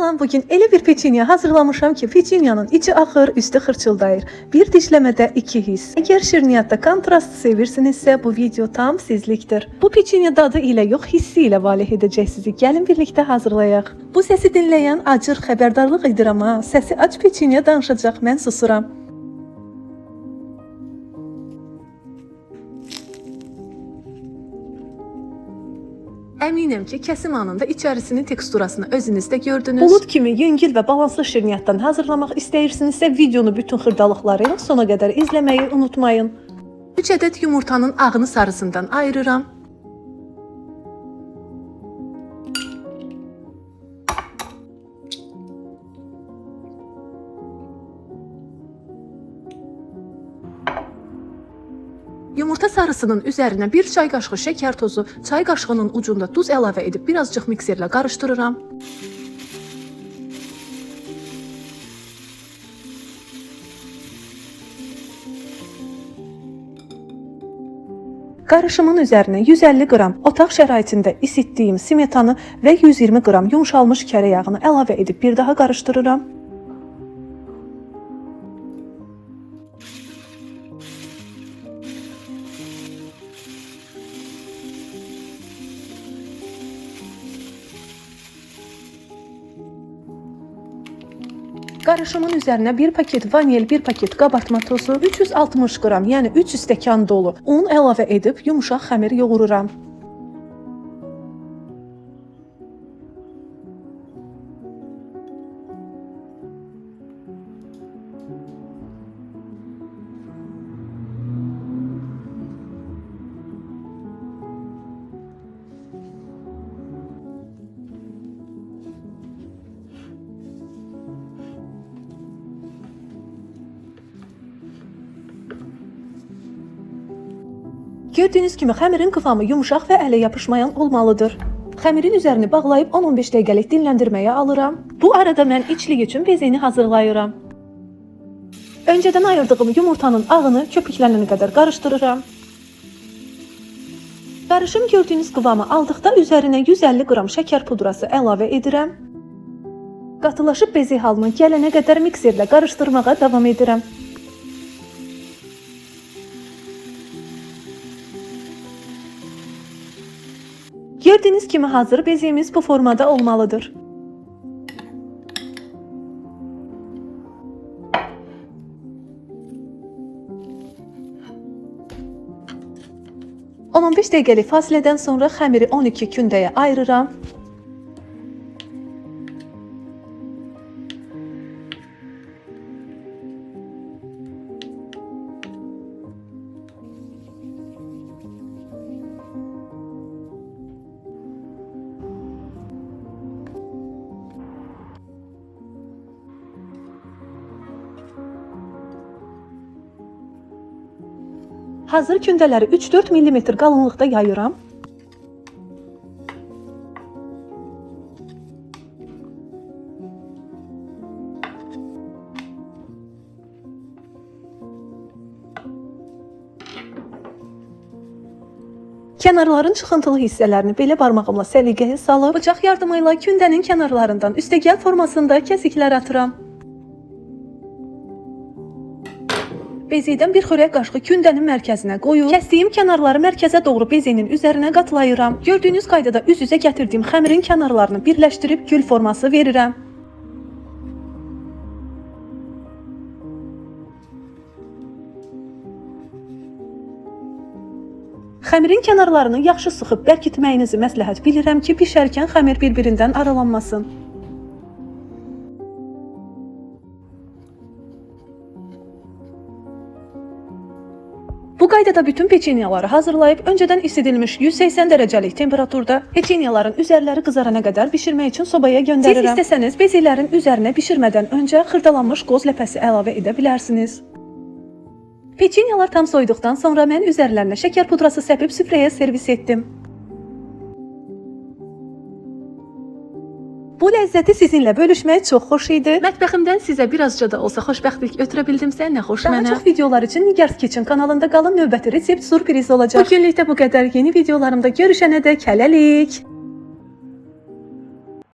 Salam, bugün elə bir peçenya hazırlamışam ki, peçenyanın içi axır, üstü xırçıldayır. Bir dişləmədə iki his. Əgər şirniyyatda kontrast sevirsinizsə, bu video tam sizlikdir. Bu peçenya dadı ilə yox, hissi ilə valeh edəcək sizi. Gəlin birlikdə hazırlayaq. Bu səsi dinləyən acır, xəbərdarlıq edirəm ha. Səsi aç peçenya danışacaq, mən susuram. Əminəm ki, kəsim anında içərisinin teksturasını özünüzdə gördünüz. Bulud kimi yüngül və balanslı şirniyyatdan hazırlamaq istəyirsinizsə, videonu bütün xırdalıqları ilə sona qədər izləməyi unutmayın. 3 ədəd yumurtanın ağını sarısından ayırıram. Yumurta sarısının üzərinə 1 çay qaşığı şəkər tozu, çay qaşığının ucunda duz əlavə edib birazcıq mikserlə qarışdırıram. Qarışımın üzərinə 150 qram otaq şəraitində isitdiyim smetanı və 120 qram yumşalmış kərə yağını əlavə edib bir daha qarışdırıram. Qarışımın üzərinə 1 paket vanil, 1 paket qabartma tozu, 360 qram, yəni 3 stəkan dolu un əlavə edib yumuşaq xəmir yoğururam. Gördüyünüz kimi xəmirin qıvamı yumuşaq və ələ yapışmayan olmalıdır. Xəmirin üzərini bağlayıb 10-15 dəqiqəlik dinləndirməyə alıram. Bu arada mən içlik üçün bezeni hazırlayıram. Öncədən ayırdığım yumurtanın ağını köpüklənənə qədər qarışdırıram. Qarışım gördüyünüz qıvamı aldıqda üzərinə 150 qram şəkər pudrası əlavə edirəm. Qatılaşıb bezək halına gələnə qədər mikserlə qarışdırmağa davam edirəm. Gördüyünüz kimi hazır beziyimiz bu formada olmalıdır. On 15 dəqiqəlik fasilədən sonra xəmiri 12 kündəyə ayırıram. Hazır kündələri 3-4 mm qalınlıqda yayıram. Kənarların çıxıntılı hissələrini belə barmağımla səliqəyə salıb, bıçaq yardımı ilə kündənin kənarlarından üstəgəl formasında kəsiklər atıram. Bezikdən bir xörək qaşığı kündənin mərkəzinə qoyub, kəsdiyim kənarları mərkəzə doğru bezinin üzərinə qatlayıram. Gördüyünüz qaydada üz-üzə gətirdiyim xəmirin kənarlarını birləşdirib gül forması verirəm. Xəmirin kənarlarını yaxşı sıxıb bərkitməyinizi məsləhət bilirəm ki, bişərkən xəmir bir-birindən aralanmasın. Bu qaydada bütün peçenyaları hazırlayıb, öncədən isidilmiş 180 dərəcəlik temperaturda peçenyaların üzərləri qızarana qədər bişirmək üçün sobaya göndərirəm. Siz istəsəniz beziklərin üzərinə bişirmədən öncə xırdalanmış qoz ləpəsi əlavə edə bilərsiniz. Peçenyalar tam soyuduqdan sonra mən üzərlərinə şəkər pudrası səpib süfrəyə servis etdim. Bu ləzzəti sizinlə bölüşmək çox xoş idi. Mətbəximdən sizə birazca da olsa xoşbəxtlik ötürə bildimsə, nə xoş mənə. Daha çox videolar üçün Nigar Kitchen kanalında qalın, növbəti resept sürpriz olacaq. Bu günlükdə bu qədər. Yeni videolarımda görüşənədək hələlik.